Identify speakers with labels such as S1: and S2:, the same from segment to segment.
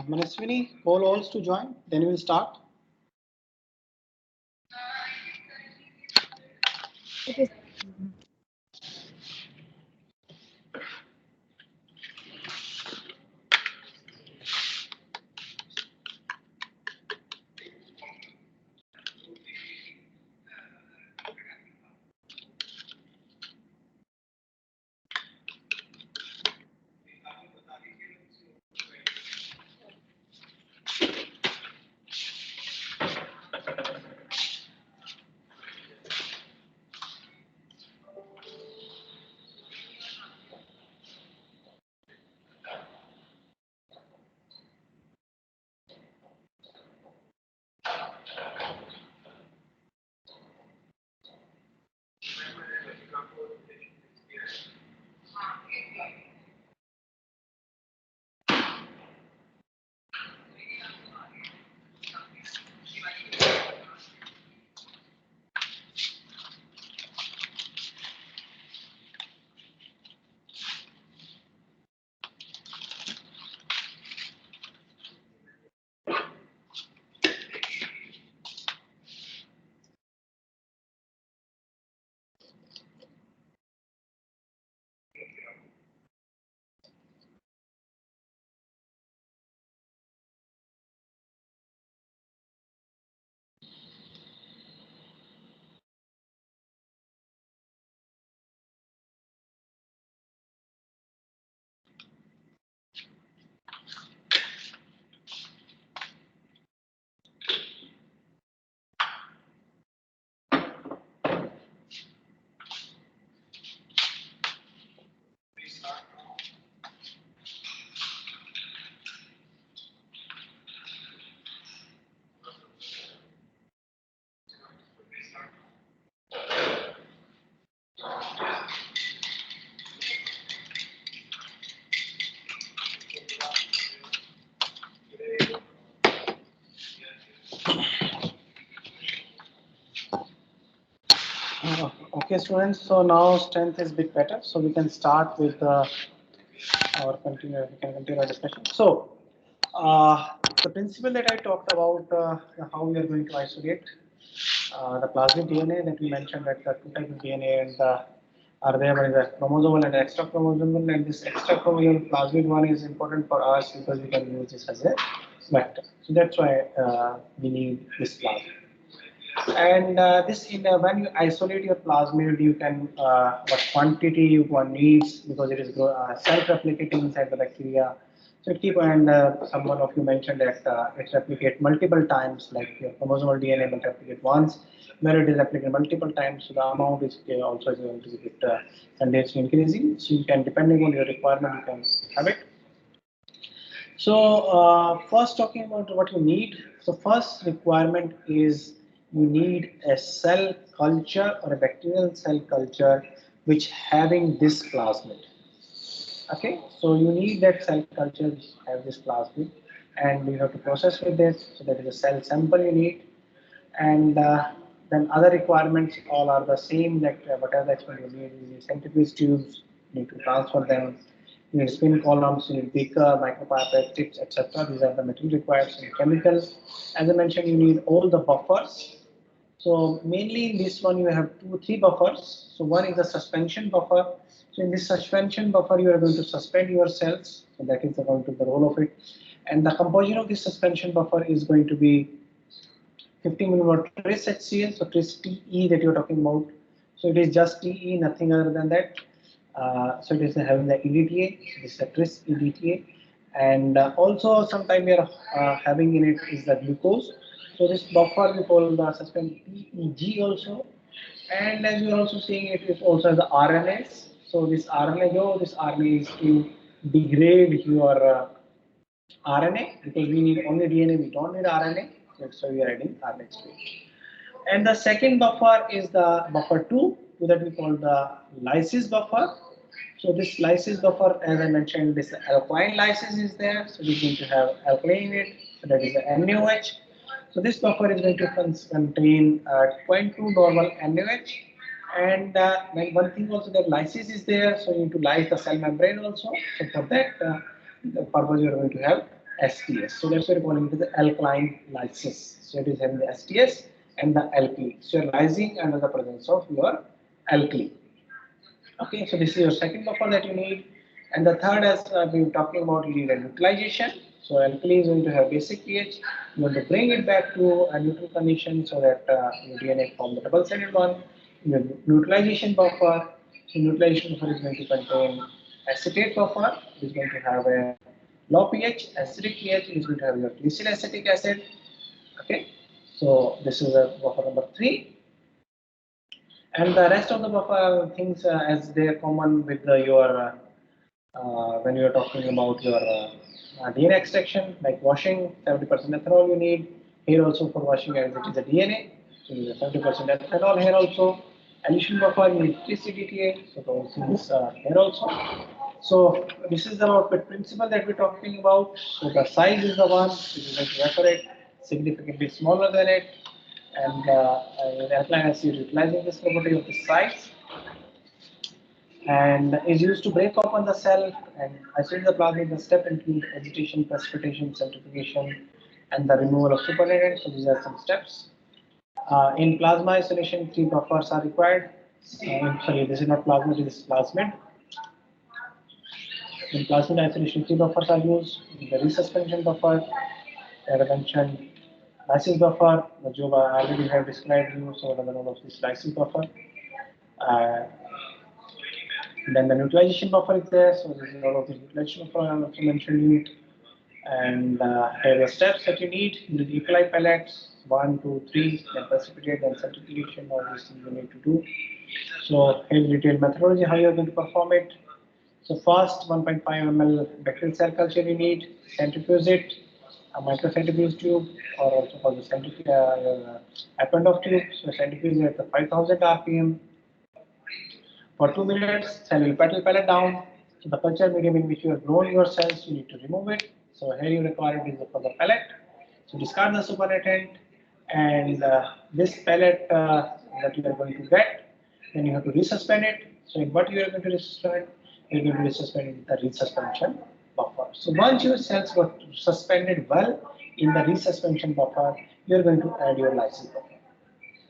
S1: Manaswini, all to join, then we will start.
S2: Okay.
S1: Okay, students. So now strength is a bit better. So we can start with our continue. We can continue our discussion. So the principle that I talked about, how we are going to isolate the plasmid DNA that we mentioned that the two types of DNA and are there. One is a chromosomal and extra chromosomal, and this extra chromosomal plasmid one is important for us because we can use this as a vector. So that's why we need this plasmid. And this when you isolate your plasmid, you can what quantity you one needs because it is self-replicating inside the bacteria. So it keep and someone of you mentioned that it replicate multiple times, like your chromosomal DNA will replicate once, where it is replicated multiple times. So the amount is also is going to be continuously increasing. So you can, depending on your requirement, you can have it. So first talking about what you need. So first requirement is you need a cell culture or a bacterial cell culture which having this plasmid. Okay, so you need that cell culture which have this plasmid, and you have to process with it. So that is a cell sample you need, and then other requirements all are the same, like whatever the experiment you need centrifuge tubes, you need to transfer them, you need spin columns, you need beaker, micropipette tips, etc. These are the material required. So chemicals, as I mentioned, you need all the buffers. So mainly in this one you have three buffers. So one is the suspension buffer. So in this suspension buffer you are going to suspend your cells. So that is going to be the role of it. And the composition of this suspension buffer is going to be 50 millimolar tris HCl, so tris TE that you're talking about. So it is just TE, nothing other than that. So it is having the EDTA, so this is a tris EDTA, and also sometimes we are having in it is the glucose. So this buffer we call the suspend PEG also, and as you are also seeing, it is also the RNAs. So this RNA is to degrade your RNA because we need only DNA, we don't need RNA. That's why we are adding RNA to it. And the second buffer is the buffer 2, that we call the lysis buffer. So this lysis buffer, as I mentioned, this alkaline lysis is there. So we need to have alkaline in it. So that is the NaOH. So this buffer is going to contain 0.2 normal NaOH. And one thing also that lysis is there. So you need to lyse the cell membrane also. So for that the purpose you are going to have STS. So that's why we're calling it the alkaline lysis. So it is having the STS and the alkali. So you're lysing under the presence of your alkali. Okay, so this is your second buffer that you need. And the third, as I've been talking about, you need a neutralization. So alkali is going to have basic pH. You want to bring it back to a neutral condition so that your DNA form the double-sided one. Your neutralization buffer. So neutralization buffer is going to contain acetate buffer. It is going to have a low pH, acidic pH. It is going to have your glycine acetic acid. Okay, so this is a buffer number 3. And the rest of the buffer things as they are common with your when you are talking about your DNA extraction, like washing, 70% ethanol you need. Here also for washing as it is a DNA, so you need 70% ethanol here also. Addition buffer you need 3 CDTA, so those things here also. So this is the principle that we're talking about. So the size is the one which is going to evaporate, significantly smaller than it, and the alkaline acid utilizing this property of the size and is used to break open the cell and isolate the plasmid. The step include agitation, precipitation, centrifugation, and the removal of supernatant. So these are some steps. In plasma isolation, 3 buffers are required. Sorry, this is not plasmid, this is plasmid. In plasmid isolation, 3 buffers are used. The resuspension buffer, as I mentioned, lysis buffer, the job I already have described you. So what are the role of this lysis buffer? Uh, Then the neutralization buffer is there, so this is all of the neutralization buffer I also mentioned you. And here are the steps that you need. You need equali pellets, 1, 2, 3, then precipitate, then centrifugation, all these things you need to do. So here's detailed methodology, how you're going to perform it. So first 1.5 ml bacterial cell culture you need, centrifuge it, a microcentrifuge tube, or also called the centrifuge, Eppendorf tube. So centrifuge at the 5000 RPM. For 2 minutes, cell will pellet down. So the culture medium in which you have grown your cells, you need to remove it. So here you require it is for the pellet. So discard the supernatant, and this pellet that you are going to get, then you have to resuspend it. So in what you are going to resuspend, you are going to resuspend in the resuspension buffer. So once your cells got suspended well in the resuspension buffer, you are going to add your lysis buffer.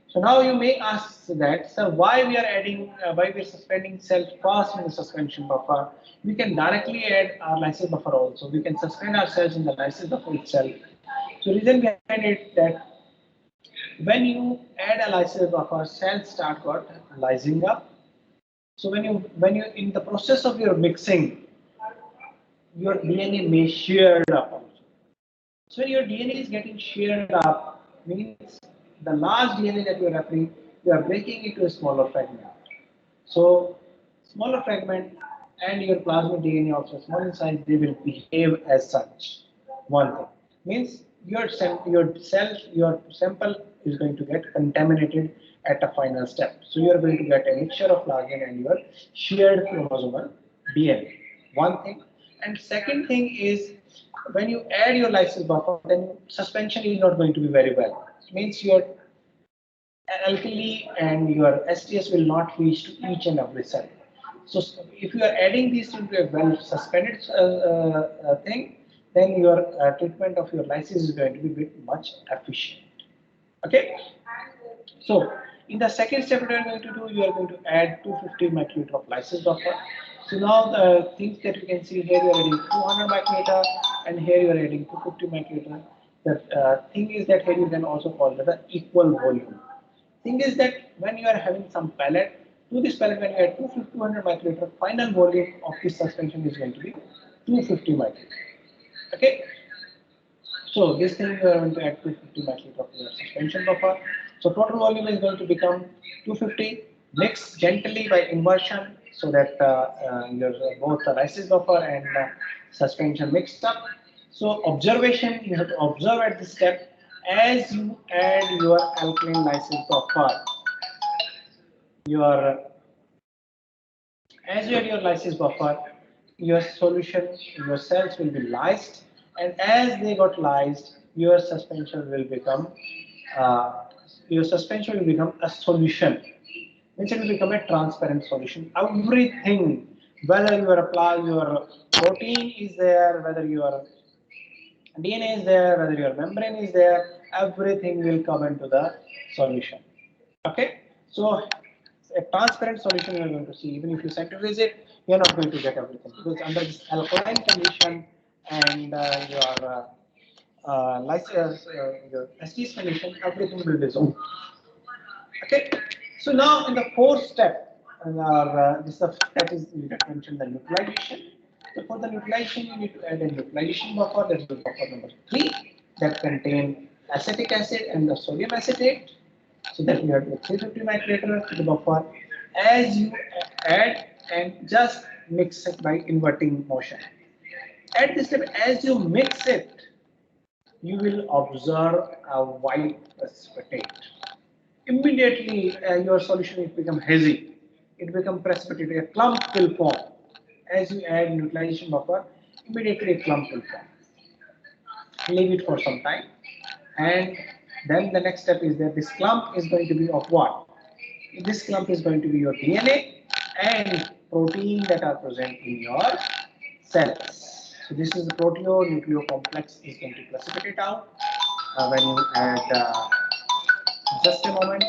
S1: So now you may ask that, so why we are adding, why we are suspending cells fast in the suspension buffer? We can directly add our lysis buffer also. We can suspend our cells in the lysis buffer itself. So reason behind it that when you add a lysis buffer, cells start got lysing up. So when you in the process of your mixing, your DNA may shear up also. So when your DNA is getting sheared up, means the large DNA that you are referring, you are breaking it to a smaller fragment. So smaller fragment and your plasmid DNA also small in size, they will behave as such. One thing means your sample is going to get contaminated at a final step. So you are going to get a mixture of plasmid and your shared chromosomal DNA. One thing, and second thing is when you add your lysis buffer, then suspension is not going to be very well. It means your alkali and your STS will not reach to each and every cell. So if you are adding these into a well suspended thing, then your treatment of your lysis is going to be much efficient. Okay. So in the second step what you are going to do, you are going to add 250 microliter of lysis buffer. So now the things that you can see here, you are adding 200 microliter and here you are adding 250 microliter. The thing is that here you can also call it the equal volume. Thing is that when you are having some pellet, to this pellet when you add 200 microliter, final volume of this suspension is going to be 250 microliter. Okay. So this thing you are going to add 250 microliter of your suspension buffer. So total volume is going to become 250. Mix gently by inversion so that your both the lysis buffer and suspension mixed up. So observation, you have to observe at this step as you add your alkaline lysis buffer. As you add your lysis buffer, your solution, your cells will be lysed, and as they got lysed, your suspension will become a solution. Means it will become a transparent solution. Everything, whether you are applying your protein is there, whether you are DNA is there, whether your membrane is there, everything will come into the solution. Okay, so a transparent solution you are going to see. Even if you centrifuge it, you are not going to get everything because under this alkaline condition and your STS condition, everything will dissolve. Okay, so now in the fourth step, this is the step is we mentioned the neutralization. So for the neutralization, you need to add a neutralization buffer. That is the buffer number 3 that contain acetic acid and the sodium acetate. So that you have the 350 microliter to the buffer. As you add and just mix it by inverting motion. At this step, as you mix it, you will observe a white precipitate. Immediately your solution will become hazy. It becomes precipitated. A clump will form. As you add neutralization buffer, immediately a clump will form. Leave it for some time, and then the next step is that this clump is going to be of what? This clump is going to be your DNA and protein that are present in your cells. So this is the proteonucleo complex is going to precipitate out when you add. Just a moment.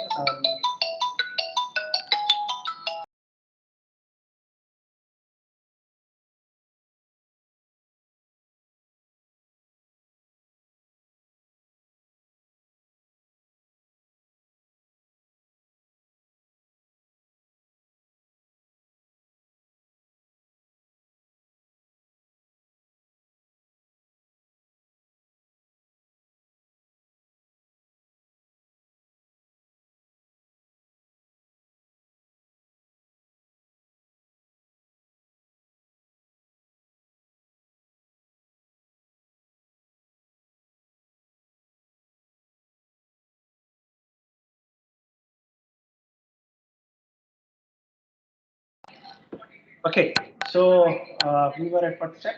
S1: Okay, so we were at what step?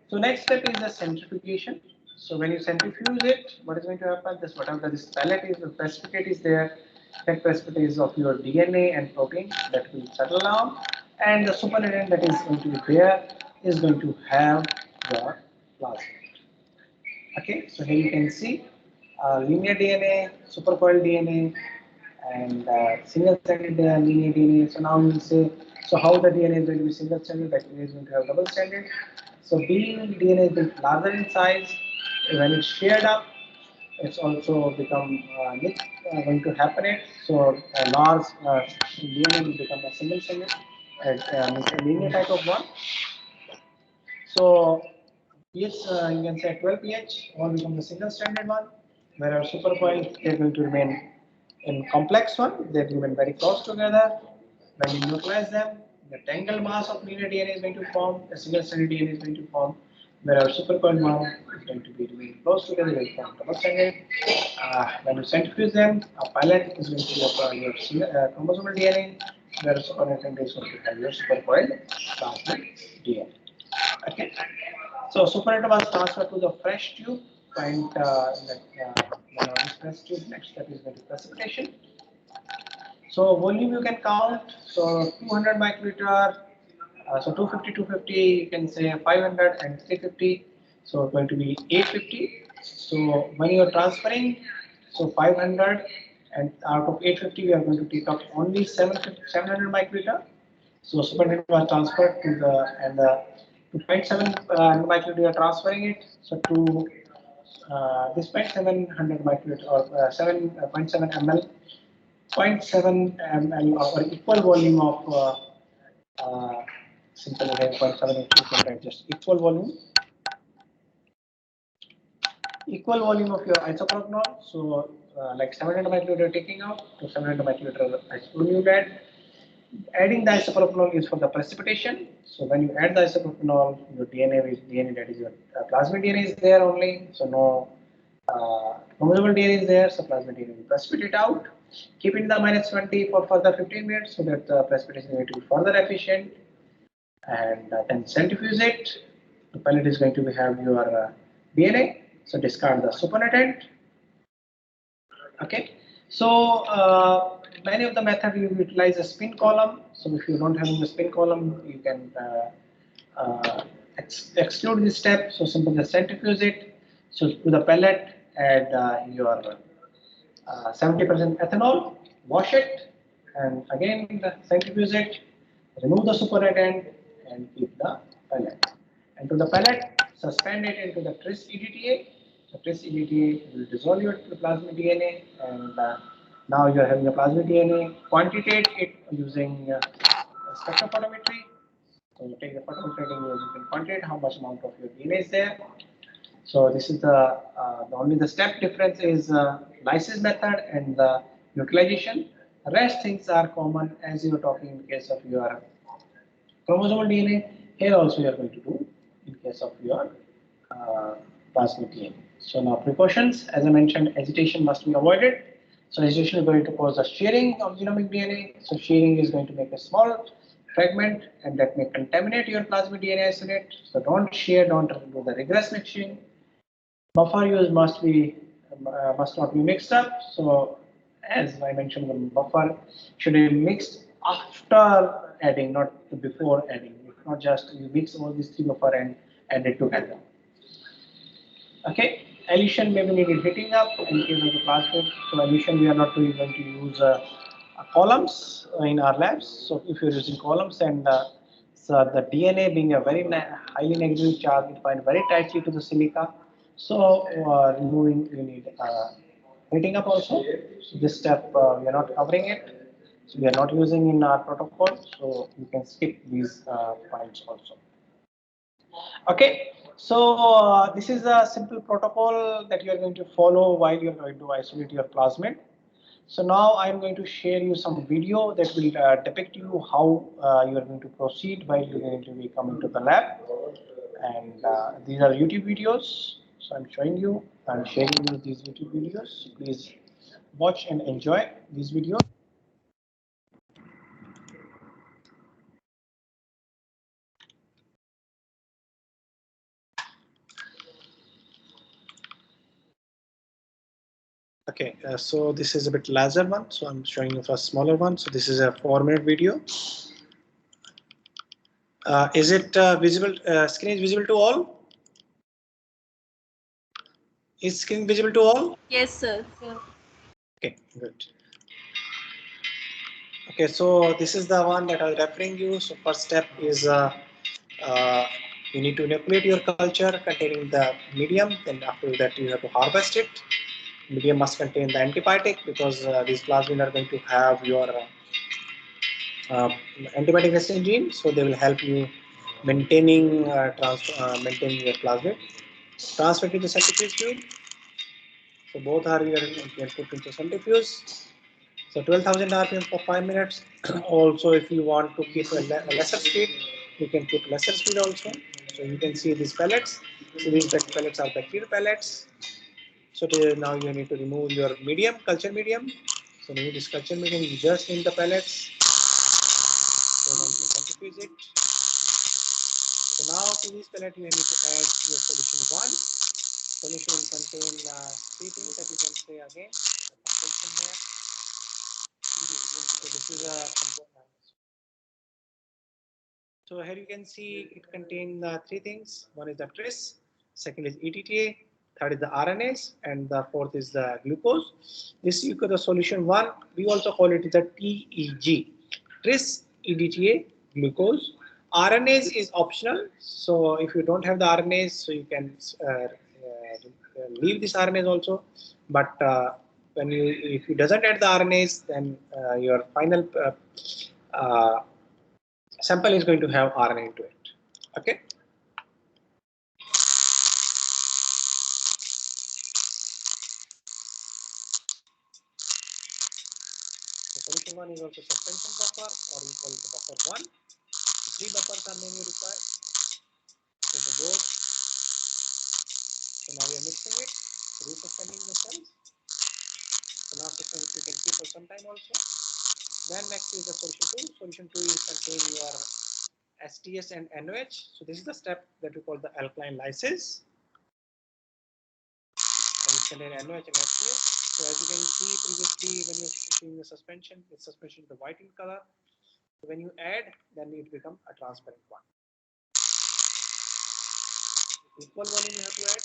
S1: So next step is the centrifugation. So when you centrifuge it, what is going to happen? This whatever this pellet is, the precipitate is there. That precipitate is of your DNA and protein that will settle down, and the supernatant that is going to be there is going to have your plasmid. Okay, so here you can see linear DNA, supercoiled DNA, and single-stranded linear DNA. So now we will say, so how the DNA is going to be single-stranded, bacteria is going to have double-stranded. So being DNA is bit larger in size, when it's shared up, it's also become going to happen it. So a large DNA will become a single-stranded, a linear type of one. So pH, you can say 12 pH, one becomes a single stranded one, whereas supercoiled, they're going to remain in complex one, they remain very close together. When you neutralize them, the tangled mass of linear DNA is going to form, the single stranded DNA is going to form, whereas supercoiled one is going to be remain close together, will form double stranded. When you centrifuge them, a pilot is going to be your chromosomal DNA, whereas supernatant is going to have your supercoiled plasmid DNA. Okay. So supernatant was transferred to the fresh tube, and this fresh tube, next step is going to precipitation. So volume you can count. So 200 microliter. So 250, 250, you can say 500 and 350. So it's going to be 850. So when you are transferring, so 500 and out of 850, we are going to take out only 700 microliter. So supernatant was transferred to the and the 2.7 microliter we are transferring it. So to this 0.700 microliter or 7.7 ml, 0.7 ml or equal volume of simple 0.7 you can write just equal volume of your isopropanol. So like 700 microliter taking out to 700 microliter isopropanol you add. Adding the isopropanol is for the precipitation. So when you add the isopropanol, your DNA that is your plasmid DNA is there only. So no chromosomal DNA is there. So plasmid DNA will precipitate out. Keep it in the minus 20 for further 15 minutes so that the precipitation is going to be further efficient. And then centrifuge it. The pellet is going to have your DNA. So discard the supernatant. Okay. So many of the method you utilize a spin column. So if you don't have a spin column, you can exclude this step, so simply just centrifuge it. So to the pellet, add your 70% ethanol, wash it, and again centrifuge it, remove the supernatant, and keep the pellet. And to the pellet, suspend it into the tris EDTA. The tris EDTA will dissolve your plasmid DNA, and now you are having a plasmid DNA. Quantitate it using spectrophotometry. So you take the photometry, you can quantitate how much amount of your DNA is there. So this is the only the step difference is lysis method and the utilization. Rest things are common as you were talking in case of your chromosomal DNA. Here also you are going to do in case of your plasmid DNA. So now precautions, as I mentioned, agitation must be avoided. So agitation is going to cause a shearing of genomic DNA. So shearing is going to make a small fragment and that may contaminate your plasmid DNA isolate. So don't shear, don't do the regress mixing. Buffer use must not be mixed up. So as I mentioned, the buffer should be mixed after adding, not before adding. If not just you mix all these three buffer and add it together. Okay, elution may be needed heating up in case of the plasmid. So elution we are not really going to use columns in our labs. So if you're using columns and so the DNA being a very highly negatively charged, it binds very tightly to the silica. So removing you need heating up also. So this step we are not covering it. So we are not using in our protocol. So you can skip these points also. Okay, so this is a simple protocol that you are going to follow while you are going to isolate your plasmid. So now I am going to share you some video that will depict you how you are going to proceed while you are going to be coming to the lab. And these are YouTube videos. So I'm showing you and sharing you these YouTube videos. So please watch and enjoy these videos. Okay, so this is a bit larger one. So I'm showing you first smaller one. So this is a 4-minute video. Is it visible? Screen is visible to all? Is screen visible to all?
S2: Yes, sir.
S1: Okay, good. Okay, so this is the one that I was referring you. So first step is uh, you need to inoculate your culture containing the medium. Then after that you have to harvest it. Medium must contain the antibiotic because these plasmid are going to have your antibiotic resistant gene. So they will help you maintaining maintaining your plasmid. Transfer to the centrifuge tube. So both are here put into centrifuge. So 12,000 RPM for 5 minutes. Also, if you want to keep a lesser speed, you can keep lesser speed also. So you can see these pellets. So these pellets are bacterial pellets. So now you need to remove your medium, culture medium. So remove this culture medium, you just need the pellets. So then you centrifuge it. So now to this pellet you need to add your solution 1. Solution will contain 3 things that you can say again. Composition here. So this is a So here you can see it contains 3 things. One is the tris, second is EDTA, third is the RNase, and the fourth is the glucose. This you got the solution 1. We also call it the TEG. Tris, EDTA, glucose. RNase is optional. So if you don't have the RNase, so you can leave this RNase also. But when you if you doesn't add the RNase, then your final sample is going to have RNA into it. Okay. The solution 1 is also suspension buffer, or we call it the buffer 1. The 3 buffers are mainly required. So the board. So now we are mixing it, resuspending the cells. So now suspension you can keep for some time also. Then next is the solution 2. Solution 2 is contain your STS and NOH. So this is the step that we call the alkaline lysis. And it contains NOH and STS. So as you can see previously when you're seeing the suspension is the white in color. So when you add, then it becomes a transparent one. equal volume you have to add.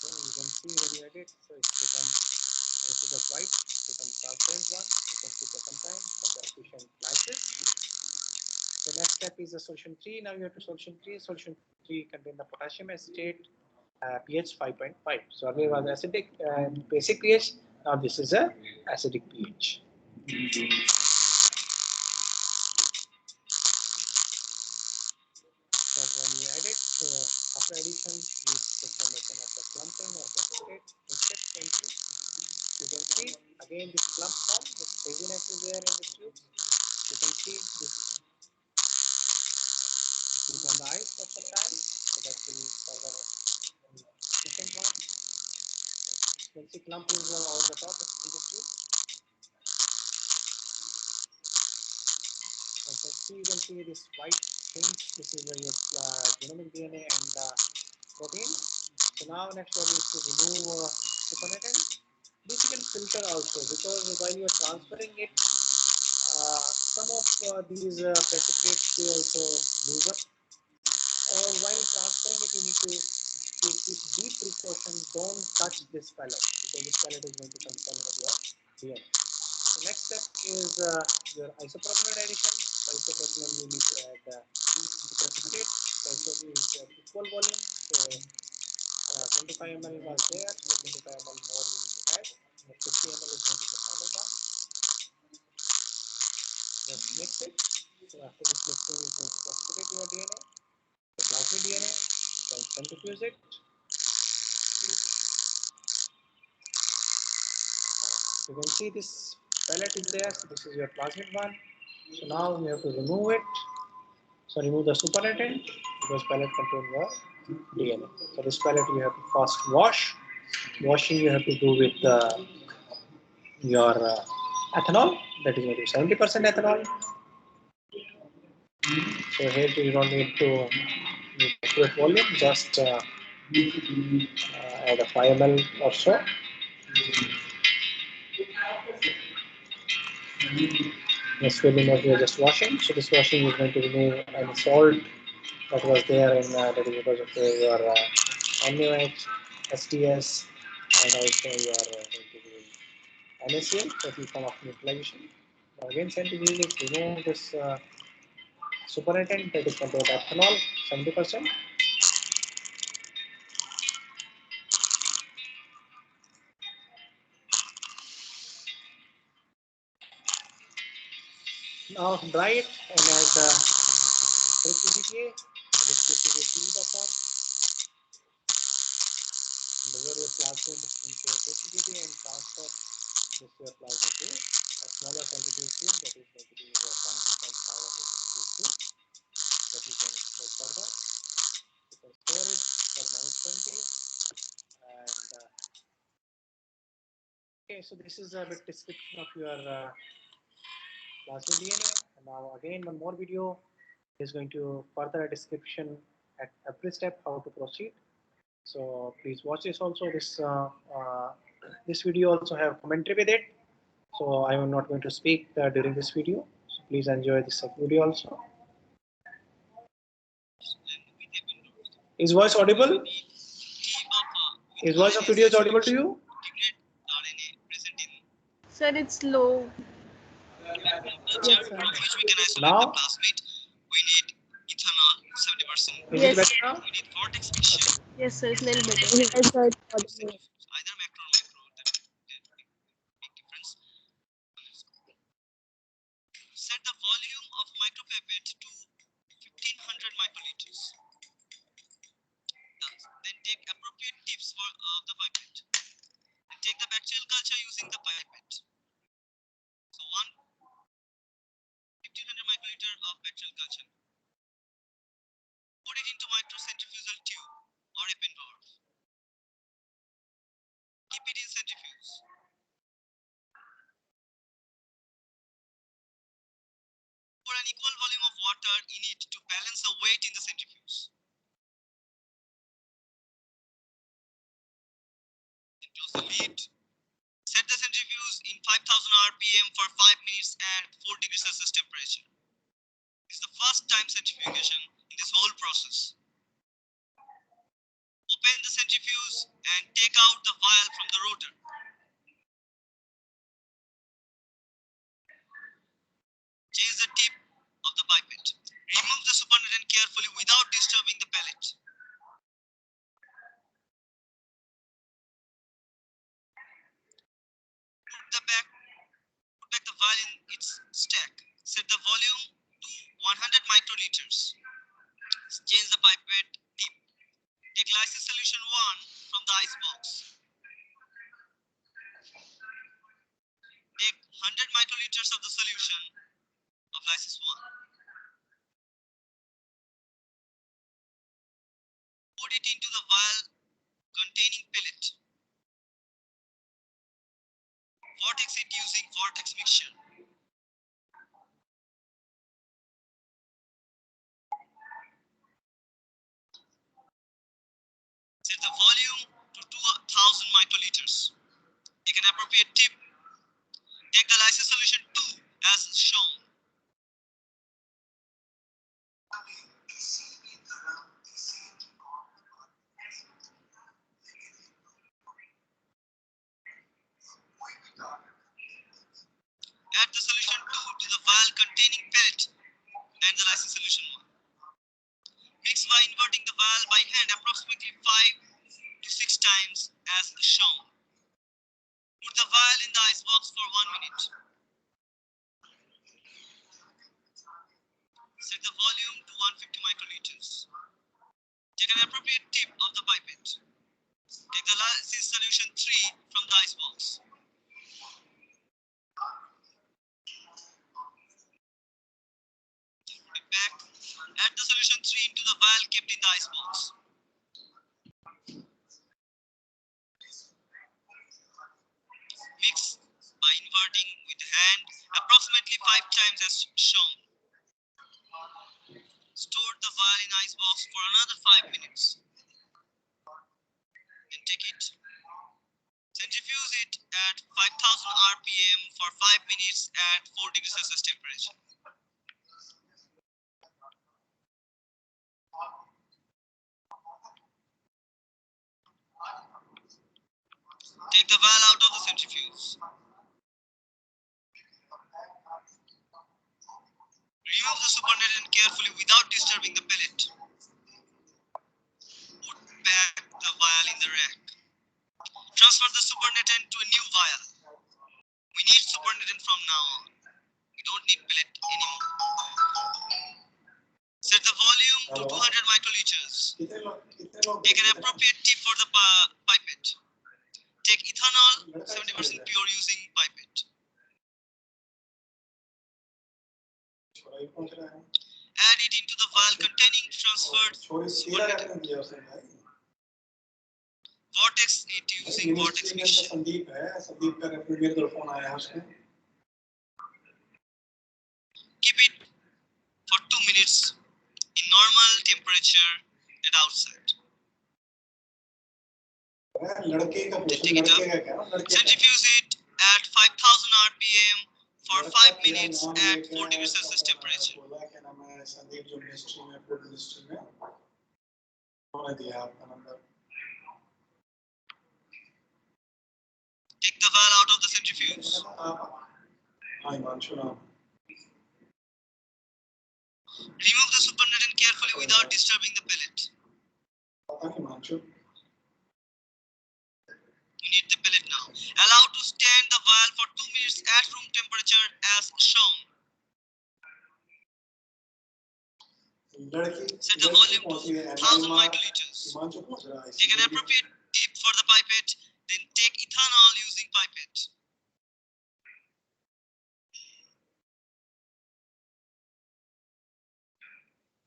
S1: So you can see when you add it, so it's become, instead of white, it becomes transparent one. You can see for some time, for the efficient like this. The next step is the solution 3. Now you have to solution 3. Solution 3 contain the potassium acetate, pH 5.5. So earlier was acidic basic pH. Now this is a acidic pH. So when you add it, after addition, use the formation of the clumping or precipitate. You can see again this clump form, this haziness is there in the tube. You can see this is on the ice for some time, so that will further second one. You can see clump is over the top of the tube. So see, you can see this white thing. This is your genomic DNA and protein. So now next step is to remove supernatant. This you can filter also, because while you are transferring it, some of these precipitates they also lose up. Or while transferring it, you need to keep deep precaution. Don't touch this pellet, because this pellet is going to concern with your DNA. The next step is your isopropyl addition. For isopropyl you need to add precipitate. Isopropyl is equal volume. So 25 ml was there, so 25 ml more you need to add. 50 ml is going to be the final one. Just mix it. So after this mixing is going to precipitate your DNA, the plasmid DNA, then centrifuge it. You can see this pellet is there, so this is your plasmid one. So now you have to remove it. So remove the supernatant, because pellet contains your DNA. So this pellet you have to first wash. Washing you have to do with your ethanol, that is going to be 70% ethanol. So here you don't need to accurate volume, just add a 5 ml or so. This filling of you are just washing. So this washing is going to remove any salt that was there in that is because of your NaOH, SDS, and also your NaCl that will come after neutralization. Now again, centrifuge is remove this supernatant that is contained ethanol 70%. Now dry it and add PGPA. This PGPA feed buffer. Deliver your plasmid into PGPA and transfer this your plasmid to a smaller centrifuge tube that is going to be 1.5 centrifuge tube that you can go further. You can store it for -20 and okay. So this is a bit description of your plasmid DNA. And now again one more video is going to further a description at every step how to proceed. So please watch this also. This video also have commentary with it. So I am not going to speak during this video. So please enjoy this video also. Is voice audible? Is voice of video audible to you?
S2: Sir, it's low. Yes, sir.
S1: Now?
S3: We need ethanol 70%.
S1: Is
S2: Yes.
S1: it better now?
S3: We need vortex friction.
S2: Yes, sir, it's a little better.
S4: Yes, sir, it's audible.
S3: Either macro or micro, that big difference. Set the volume of micropipette to 1500 microliters. Then take appropriate tips for the pipette. And take the bacterial culture using the pipette. So 1500 microliter of bacterial culture. Put it into microcentrifugal tube or a pin valve. Keep it in centrifuge. Pour an equal volume of water in it to balance the weight in the centrifuge. Then close the lid. Set the centrifuge in 5000 rpm for 5 minutes at 4 degrees Celsius temperature. This is the first time centrifugation in this whole process. Open the centrifuge and take out the vial from the rotor. Change the tip of the pipette. Remove the supernatant carefully without disturbing the pellet. Put back the vial in its stack. Set the volume to 100 microliters. Change the pipette tip. Take lysis solution 1 from the ice box. Take 100 microliters of the solution of lysis 1. Put it into the vial containing pellet. Vortex it using vortex mixture. Set the volume to 2000 microliters. Take an appropriate tip. Take the lysis solution 2 as shown. Add the solution 2 to the vial containing pellet and the lysis solution 1. Mix by inverting the vial by hand approximately 5 to 6 times as shown. Put the vial in the ice box for 1 minute. Set the volume to 150 microliters. Take an appropriate tip of the pipette. Take the lysis solution 3 from the ice box. Back. Add the solution 3 into the vial kept in the ice box. Mix by inverting with the hand approximately 5 times as shown. Store the vial in ice box for another 5 minutes. Then take it. Centrifuge it at 5000 rpm for 5 minutes at 4 degrees Celsius temperature. Take the vial out of the centrifuge. Remove the supernatant carefully without disturbing the pellet. Put back the vial in the rack. Transfer the supernatant to a new vial. We need supernatant from now on. We don't need pellet anymore. Set the volume to 200 microliters. Take an appropriate tip for the pipette. Take ethanol 70% pure using pipette. Add it into the vial containing transferred supernatant. Vortex it using vortex mixture. Keep it for 2 minutes in normal temperature at outside. Take it up. Centrifuge it at 5000 rpm for 5 minutes at 4 degrees Celsius temperature. Take the vial out of the centrifuge. Remove the supernatant carefully without disturbing the pellet. We need the pellet now. Allow to stand the vial for 2 minutes at room temperature as shown. Set the volume to 1000 microliters. Take an appropriate tip for the pipette, then take ethanol using pipette.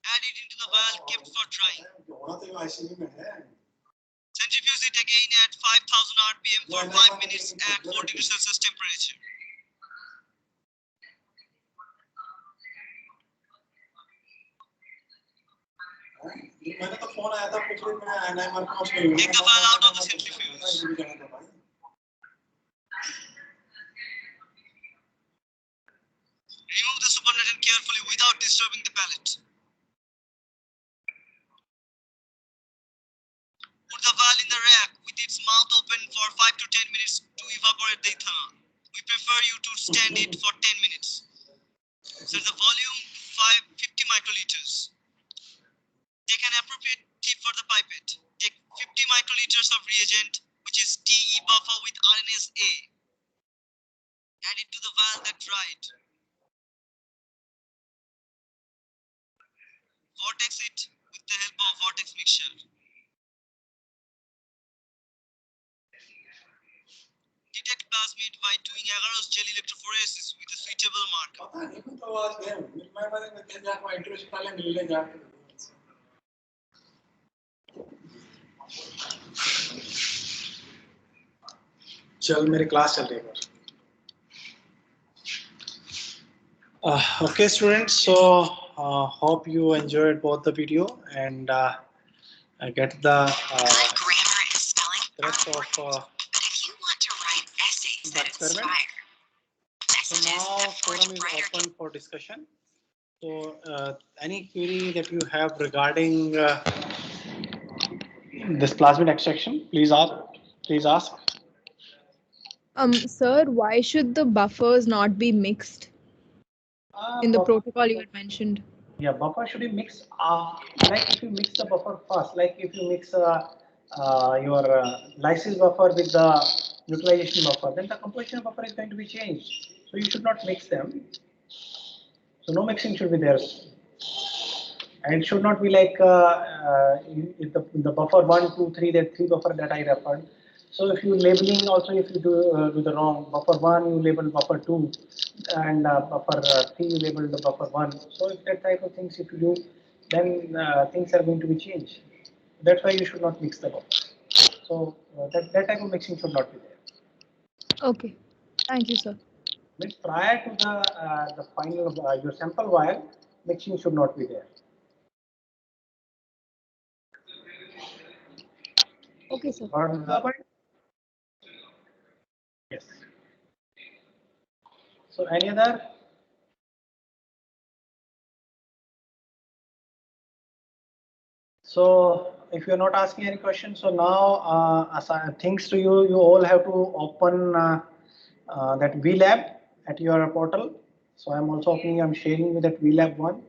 S3: Add it into the vial kept for drying. Centrifuge it again at 5000 rpm for 5 minutes at 4 degrees Celsius temperature.
S1: Take the vial
S3: out of the centrifuge. Remove the cornered and carefully without disturbing the palate. Put the vial in the rack with its mouth open for 5 to 10 minutes to evaporate the ethanol. We prefer you to stand it for 10 minutes. Set the volume to 50 microliters. Take an appropriate tip for the pipette. Take 50 microliters of reagent, which is TE buffer with RNase A. Add it to the vial that dried. Vortex it with the help of vortex mixture. Detect plasmid by doing agarose gel electrophoresis with a suitable marker.
S1: चल मेरी class चल रही है Okay students, so hope you enjoyed both the video and get the
S4: Grammar and spelling are
S1: rest of
S4: important, but if you want to write essays that
S1: experiment.
S4: inspire,
S1: So
S4: messages
S1: now
S4: that forge
S1: forum
S4: a
S1: is
S4: brighter
S1: open for discussion. So any query that you have regarding this plasmid extraction, please ask. Please ask.
S2: Sir, why should the buffers not be mixed in the protocol you had mentioned?
S1: Yeah, buffer should be mixed. Like if you mix the buffer first, like if you mix your lysis buffer with the neutralization buffer, then the composition of buffer is going to be changed. So you should not mix them. So no mixing should be there. And it should not be like the buffer 1, 2, 3, that 3 buffer that I referred. So if you labeling also, if you do the wrong buffer 1, you label buffer 2, and buffer 3, you label the buffer 1. So if that type of things if you do, then things are going to be changed. That's why you should not mix the buffers. So that type of mixing should not be there.
S2: Okay, thank you, sir.
S1: Means prior to the final your sample vial, mixing should not be there.
S2: Okay, sir.
S1: Yes. So any other? So if you're not asking any questions, so now thanks to you, you all have to open that VLab at your portal. So I'm also opening, I'm sharing with that VLab one.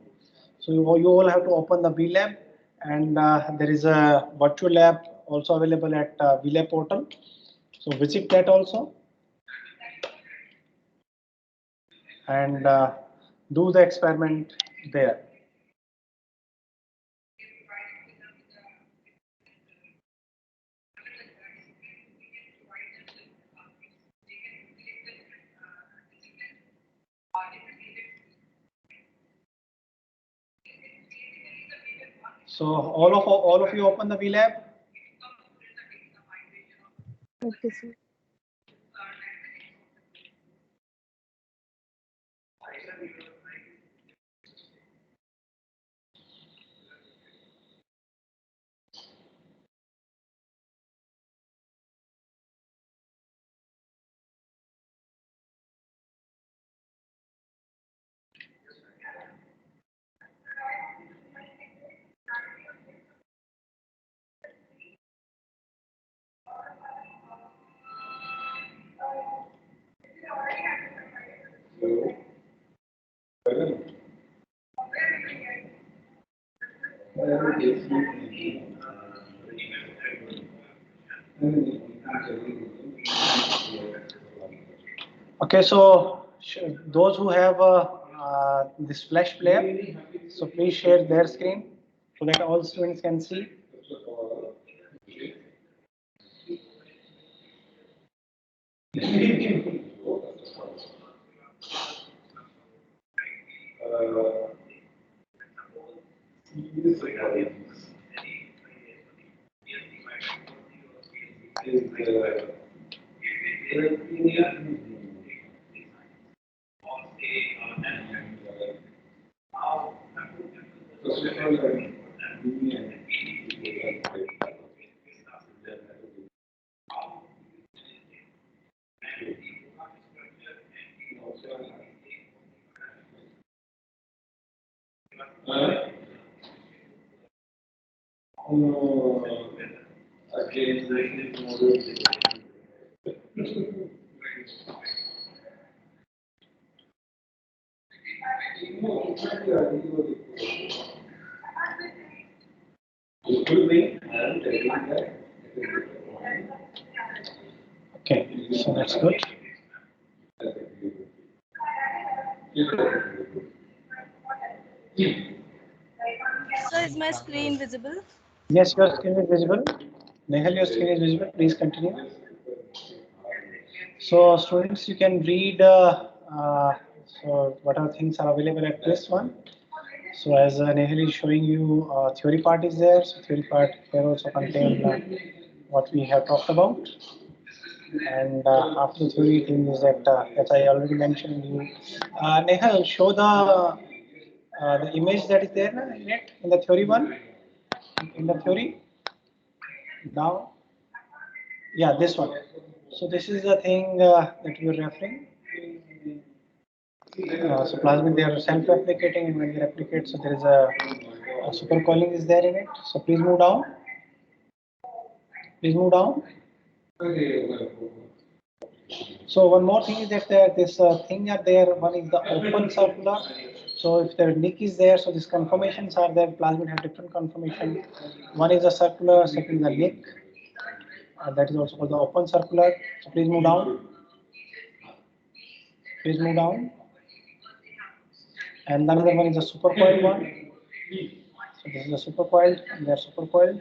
S1: So you all have to open the VLab, and there is a virtual lab also available at VLab portal. So visit that also. And do the experiment there. So all of you open the VLab.
S2: Okay, sir. Okay, so those who have this flash player, so please share their screen so that all students can see. Okay, so that's good.
S5: Sir, is my screen visible?
S2: Yes, your screen is visible. Nehal, your screen is visible. Please continue. So students, you can read so what are things are available at this one. So as Nehal is showing you, theory part is there. So theory part here also contain what we have talked about. And after the theory thing is that, as I already mentioned you, Nehal, show the image that is there in it, in the theory one, in the theory. Now, yeah, this one. So this is the thing that we are referring. So plasmid, they are self-replicating, and when they replicate, so there is a supercoiling is there in it. So please move down. Please move down. So one more thing is that this thing are there. One is the open circular. So if the nick is there, so these conformations are there. Plasmid have different conformation. One is a circular, second is a nick. That is also called the open circular. So please move down. Please move down. And another one is a supercoiled one. So this is a supercoiled, and they are supercoiled.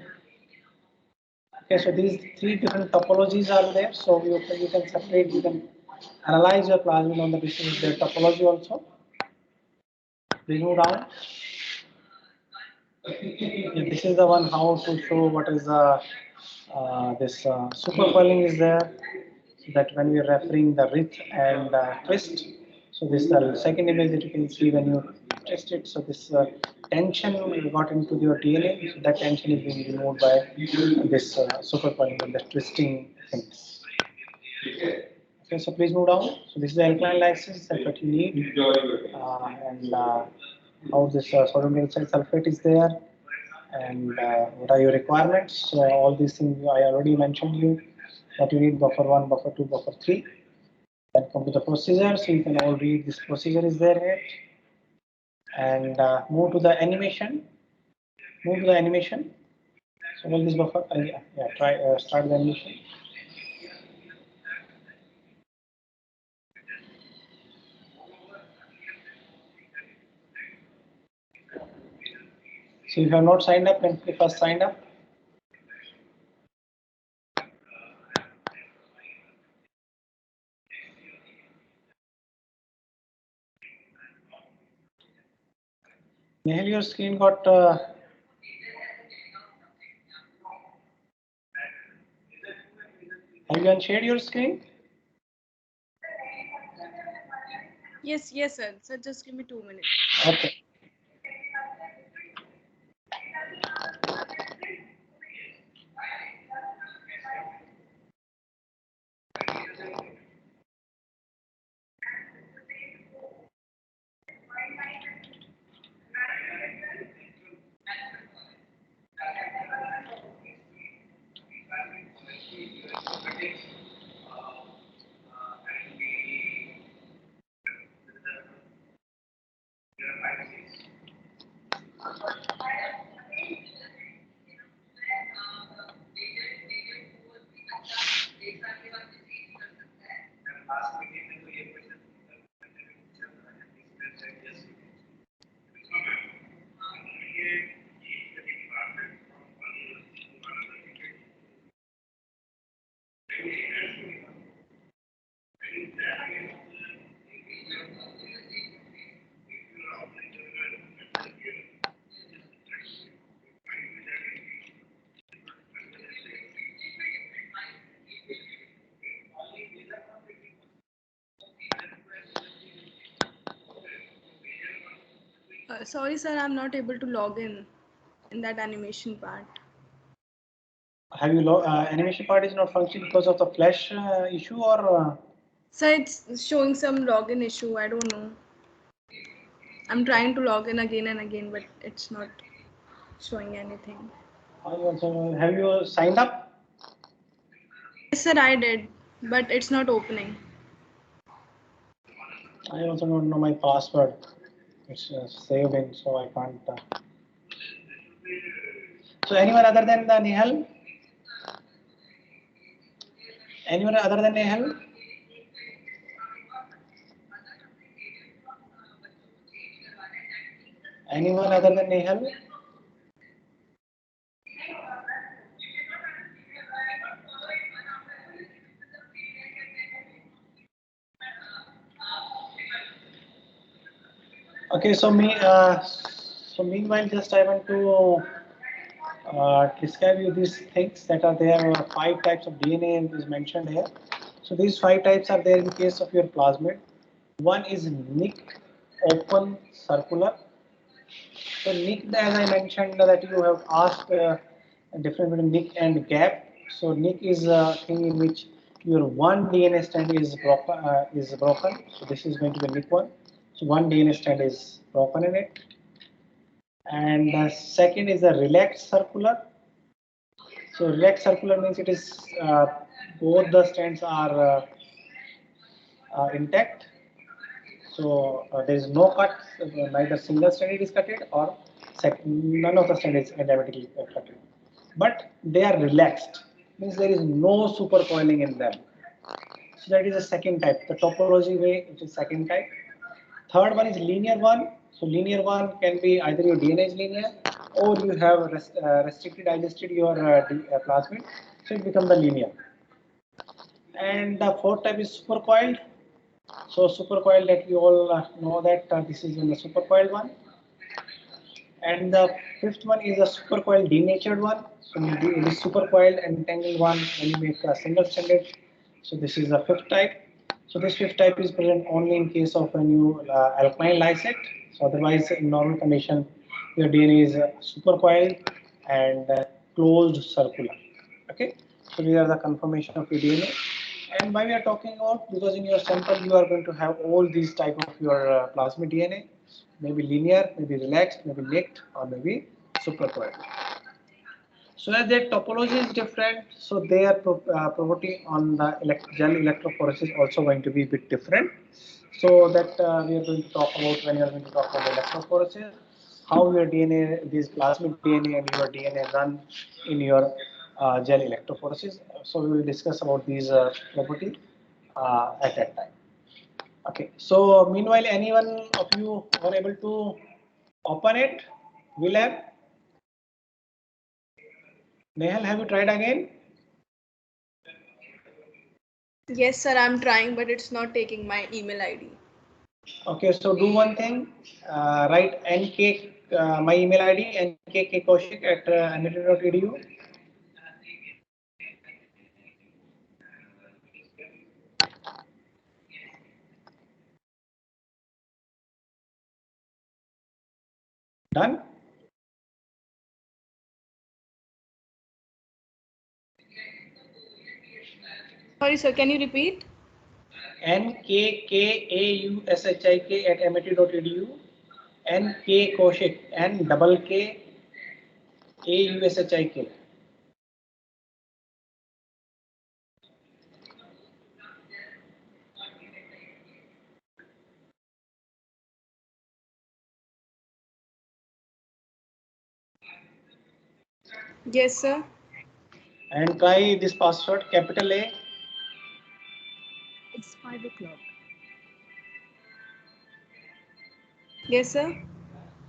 S2: Okay, so these three different topologies are there. So you can separate, you can analyze your plasmid on the basis of their topology also. Please move down. Yeah, this is the one how to show what is this supercoiling is there. So that when we are referring the width and twist. So this is the second image that you can see when you twist it. So this tension got into your DNA. So that tension is being removed by this supercoiling and the twisting things. Okay, so please move down. So this is the alkaline lysis, that's what you need. And how this sodium hydroxide sulfate is there, and what are your requirements. All these things I already mentioned you, that you need buffer 1, buffer 2, buffer 3. Then come to the procedure, so you can all read this procedure is there here. And move to the animation. Move to the animation. So all this buffer, yeah, try start the animation. So if you have not signed up, then click first sign up. Nehal, your screen got have you unshared your screen?
S5: Yes, sir. Sir, just give me 2 minutes.
S2: Okay.
S5: Sorry, sir, I'm not able to log in that animation part.
S2: Have you animation part is not functioning because of the flash issue, or
S5: Sir, it's showing some login issue. I don't know. I'm trying to log in again and again, but it's not showing anything.
S2: Have you signed up?
S5: Yes, sir, I did, but it's not opening.
S2: I also don't know my password. It's saved in, so I can't. So anyone other than the Nehal? Anyone other than Nehal? Anyone other than Nehal? Okay, so meanwhile, just I want to describe you these things that are there. 5 types of DNA is mentioned here. So these 5 types are there in case of your plasmid. One is nick, open, circular. So nick, as I mentioned, that you have asked a difference between nick and gap. So nick is a thing in which your one DNA strand is broken. So this is going to be nick one. So one DNA strand is broken in it. And second is a relaxed circular. So relaxed circular means it is both the strands are intact. So there is no cut, neither single strand is cutted or none of the strand is diametrically cutted. But they are relaxed, means there is no supercoiling in them. So that is the second type. The topology way, it is second type. Third one is linear one. So linear one can be either your DNA is linear or you have restricted digested your plasmid. So it becomes the linear. And the fourth type is supercoiled. So supercoiled, that we all know that this is in the supercoiled one. And the fifth one is a supercoiled denatured one. So this supercoiled and entangled one when you make a single stranded. So this is the fifth type. So this fifth type is present only in case of when you alkaline lysate. So otherwise, in normal condition, your DNA is supercoiled and closed circular. Okay. So these are the conformation of your DNA. And why we are talking about, because in your sample you are going to have all these type of your plasmid DNA, maybe linear, maybe relaxed, maybe nicked, or maybe supercoiled. So as their topology is different, so their property on the gel electrophoresis also going to be a bit different. So that we are going to talk about when we are going to talk about electrophoresis, how your DNA, these plasmid DNA and your DNA run in your gel electrophoresis. So we will discuss about these property at that time. Okay. So meanwhile, anyone of you were able to open it? Will have? Nehal, have you tried again?
S5: Yes, sir, I'm trying, but it's not taking my email ID.
S2: Okay, so do one thing, write nk, my email ID, nkkaushik at amit.edu. Done?
S5: Sorry, sir, can you repeat?
S2: nkkaushik at amit.edu. nk Kaushik, n double k aushik.
S5: Yes, sir.
S2: And try this password, capital A.
S4: It's 5 o'clock.
S5: Yes, sir.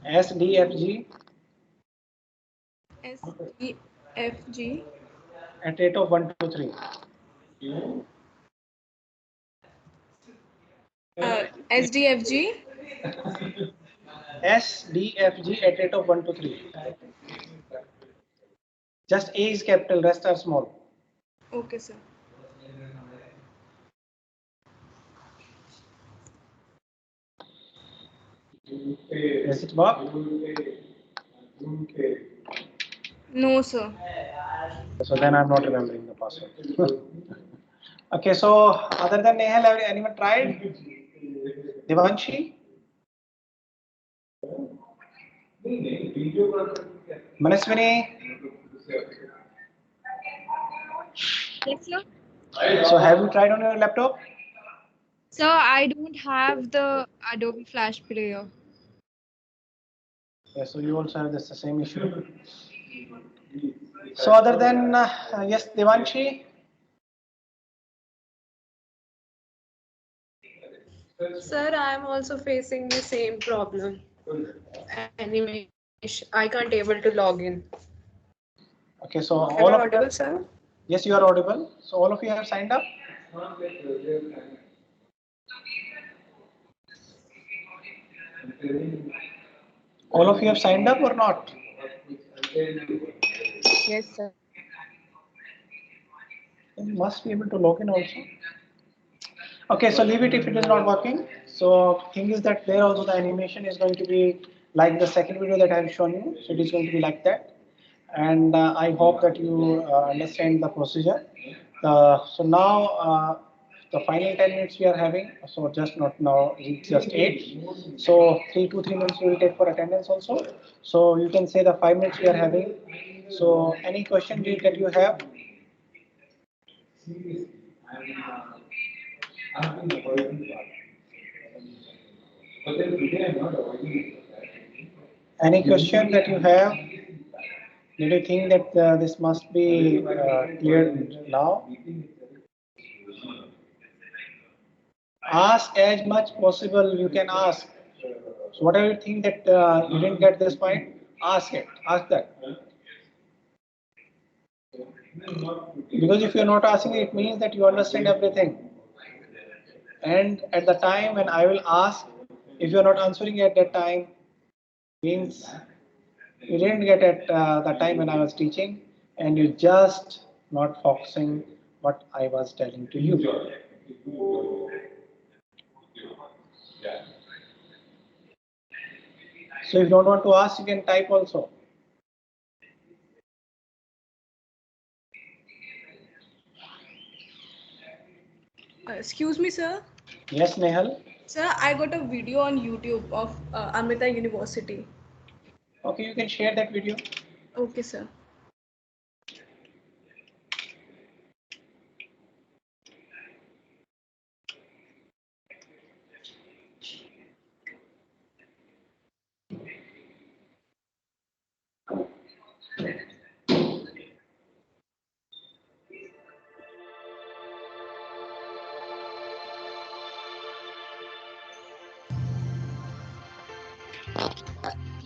S2: SDFG
S5: SDFG.
S2: at rate of 123.
S5: SDFG.
S2: SDFG at rate of 123. Just A is capital, rest are small.
S5: Okay, sir.
S2: Does it work?
S5: No, sir.
S2: So then I'm not remembering the password. Okay, so other than Nehal, have anyone tried? Devanshi? Manaswini,
S6: Yes, sir.
S2: so have you tried on your laptop?
S6: Sir, I don't have the Adobe Flash Player.
S2: Yes, so you also have this the same issue. So other than yes, Devanshi.
S7: Sir, I am also facing the same problem. Animation. I can't able to log in.
S2: Okay, so
S7: Am I
S2: all of
S7: audible,
S2: you,
S7: sir?
S2: yes, you are audible. So all of you have signed up. All of you have signed up or not?
S7: Yes, sir.
S2: You must be able to log in also. Okay, so leave it if it is not working. So thing is that there also the animation is going to be like the second video that I have shown you. So it is going to be like that. And I hope that you understand the procedure. So now the final 10 minutes we are having. So just not now, it's just 8. So 3 to 3 minutes we will take for attendance also. So you can say the 5 minutes we are having. So any question that you have? Any question that you have? Did you think that this must be cleared now? Ask as much possible you can ask. So whatever you think that you didn't get this point, ask it. Ask that. Because if you're not asking, it means that you understand everything. And at the time when I will ask, if you're not answering at that time, means you didn't get at the time when I was teaching, and you just not focusing what I was telling to you. So if you don't want to ask, you can type also.
S5: Excuse me, sir.
S2: Yes, Nehal.
S5: Sir, I got a video on YouTube of Amrita University.
S2: Okay, you can share that video.
S5: Okay, sir.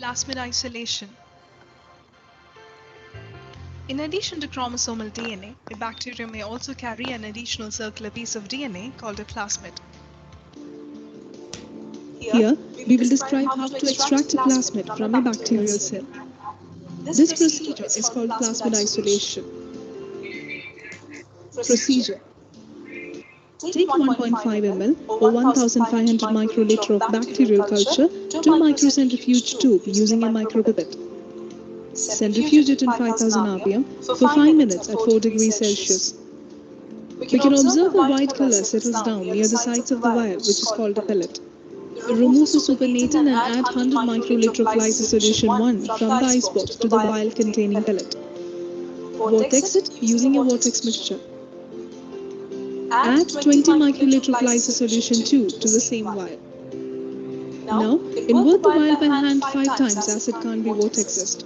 S8: Plasmid isolation. In addition to chromosomal DNA, a bacteria may also carry an additional circular piece of DNA called a plasmid. Here, we will describe how to extract a plasmid from a bacterial cell. This procedure is called plasmid isolation. Procedure. Take 1.5 ml or 1500 microliter of bacterial culture to a microcentrifuge tube using a micropipette. Centrifuge it in 5000 rpm for 5 minutes at 4 degrees Celsius. We can observe a white color settles down near the sides of the vial, which is called a pellet. Remove the supernatant and add 100 microliter of lysis solution 1 from the ice box to the vial containing pellet. Vortex it using a vortex mixture. Add 20 microliter of lysis solution 2 to the same vial. Now, invert the vial by hand 5 times as it can't be vortexed.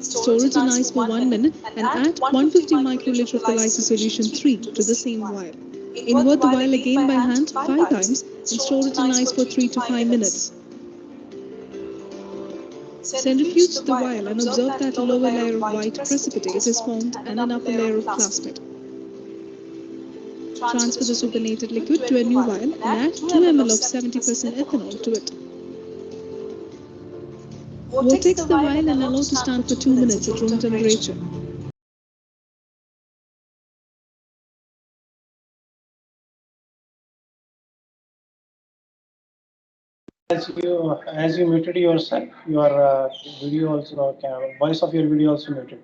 S8: Store it in ice for 1 minute and add 150 microliter of the lysis solution 3 to the same vial. Invert the vial again by hand 5 times and store it in ice for 3 to 5 minutes. Centrifuge the vial and observe that a lower layer of white precipitate is formed and an upper layer of plasmid. Transfer the supernated liquid to a new vial and add 2 ml of 70% ethanol to it. Vortex the vial and allow to stand for 2 minutes at room temperature.
S2: As you muted yourself, your video also voice of your video also muted.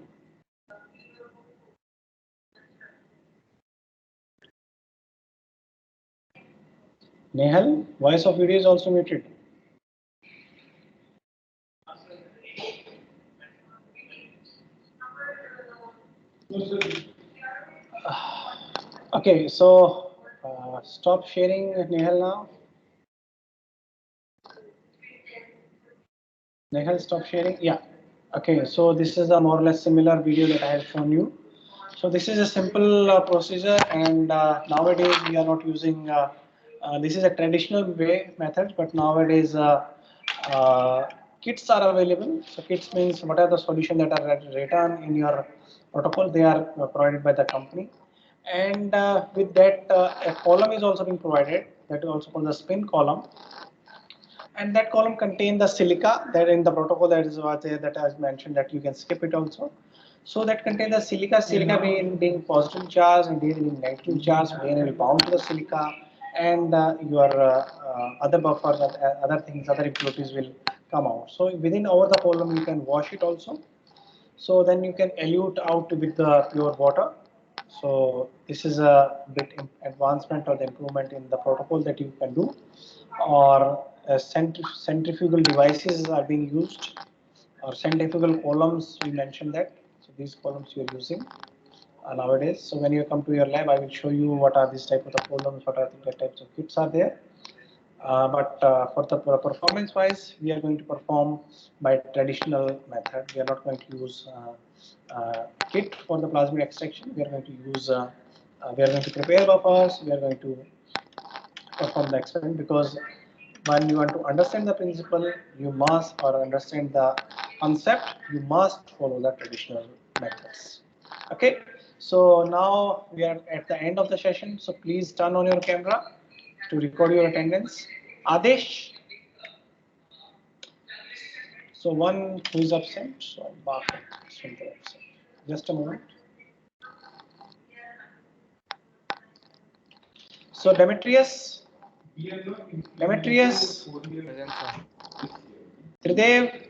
S2: Nehal, voice of video is also muted. Okay, so stop sharing, Nehal now. Nehal, stop sharing. Yeah. Okay, so this is a more or less similar video that I have shown you. So this is a simple procedure, and nowadays we are not using. This is a traditional way method, but nowadays uh, kits are available. So kits means what are the solution that are written in your protocol? They are provided by the company, and with that a column is also being provided. That is also called the spin column, and that column contain the silica that in the protocol that is what that has mentioned that you can skip it also. So that contain the silica being positive charge and being negative charge, being will bound to the silica, and your other buffer, other things, other impurities will come out. So within over the column you can wash it also. So then you can elute out with the pure water. So this is a bit advancement or the improvement in the protocol that you can do, or centrifugal devices are being used, or centrifugal columns. We mentioned that. So these columns you are using nowadays. So when you come to your lab, I will show you what are these type of the columns, what are the types of kits are there. But for the performance wise, we are going to perform by traditional method. We are not going to use kit for the plasmid extraction. We are going to use, we are going to prepare buffers. We are going to perform the experiment, because when you want to understand the principle, you must, or understand the concept, you must follow the traditional methods. Okay, so now we are at the end of the session. So please turn on your camera to record your attendance. Adesh. So one who is absent. So just a moment. So Demetrius. Demetrius. Tridev.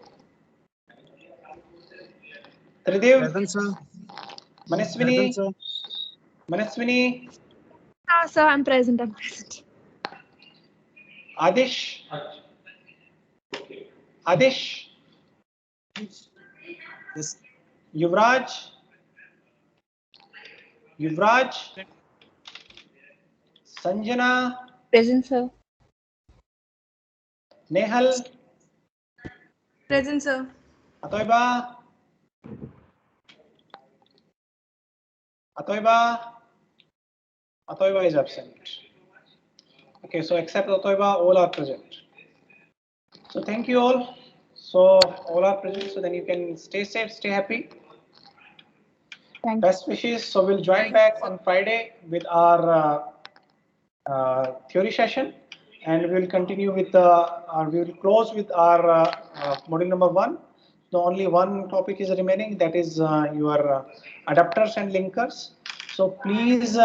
S2: Tridev.
S9: Present, sir.
S2: Manaswini.
S9: Present, sir.
S2: Manaswini.
S6: Ah, sir, I'm present. I'm present.
S2: Adish. Adish.
S9: Yes.
S2: Yuvraj. Yuvraj. Sanjana.
S10: Present, sir.
S2: Nehal.
S5: Present, sir.
S2: Atoiba. Atoiba. Atoiba is absent. Okay, so except Atoiba, all are present. So thank you all. So all are present, so then you can stay safe, stay happy.
S10: Thank you.
S2: Best wishes. So we'll join back on Friday with our theory session, and we will continue with we will close with our module number 1. So only one topic is remaining, that is your adapters and linkers. So please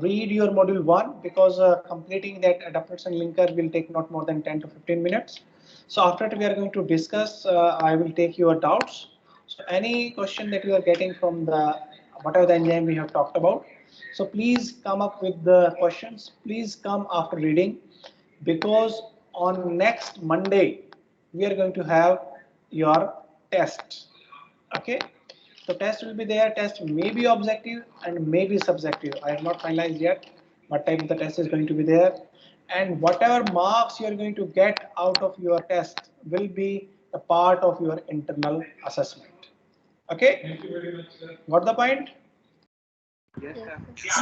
S2: read your module 1, because completing that adapters and linker will take not more than 10 to 15 minutes. So after that we are going to discuss, I will take your doubts. So any question that you are getting from the whatever the enzyme we have talked about, so please come up with the questions. Please come after reading, because on next Monday we are going to have your test. Okay, so test will be there. Test may be objective and may be subjective. I have not finalized yet what type of the test is going to be there, and whatever marks you are going to get out of your test will be a part of your internal assessment. Okay, thank you very much, sir. Got the point?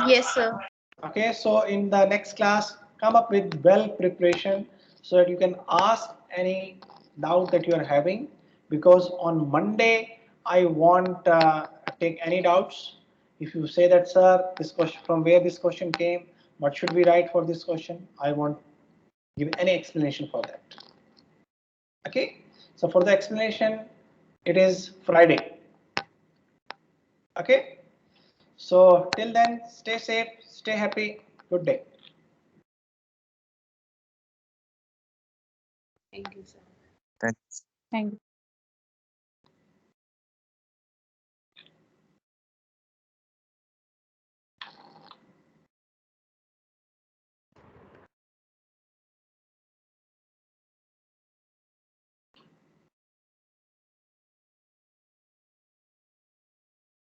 S7: Yes, sir.
S2: Okay, so in the next class, come up with well preparation so that you can ask any doubt that you are having, because on Monday I won't take any doubts. If you say that, sir, this question, from where this question came, what should we write for this question, I won't give any explanation for that. Okay, so for the explanation, it is Friday. Okay, so till then, stay safe, stay happy, good day.
S7: Thank you, sir.
S9: Thanks.
S10: Thank you.